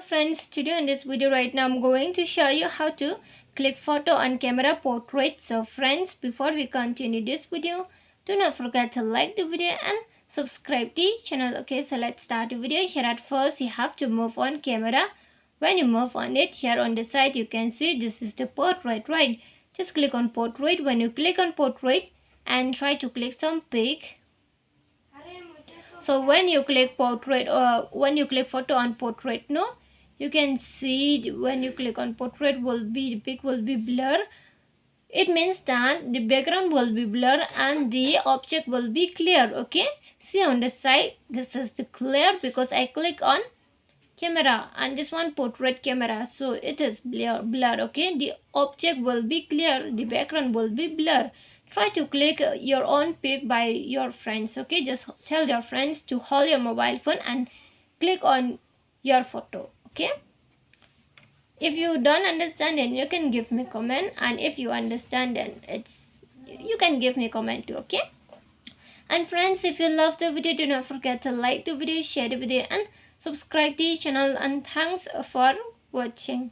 friends, today in this video right now I'm going to show you how to click photo on camera portrait. So friends, before we continue this video, do not forget to like the video and subscribe the channel. Okay, so let's start the video. Here at first you have to move on camera. When you move on it, here on the side you can see this is the portrait, right? Just click on portrait. When you click on portrait and try to click some pic. So when you click portrait or when you click photo on portrait, no, you can see when you click on portrait the pic will be blur. It means that the background will be blur and the object will be clear. Okay, see on the side, this is the clear because I click on camera and this one portrait camera, so it is blur. Okay, the object will be clear, the background will be blur. Try to click your own pic by your friends. Okay, just tell your friends to hold your mobile phone and click on your photo. Okay, if you don't understand then you can give me comment, and if you understand then you can give me comment too. Okay, and friends, if you love the video, do not forget to like the video, share the video and subscribe the channel, and thanks for watching.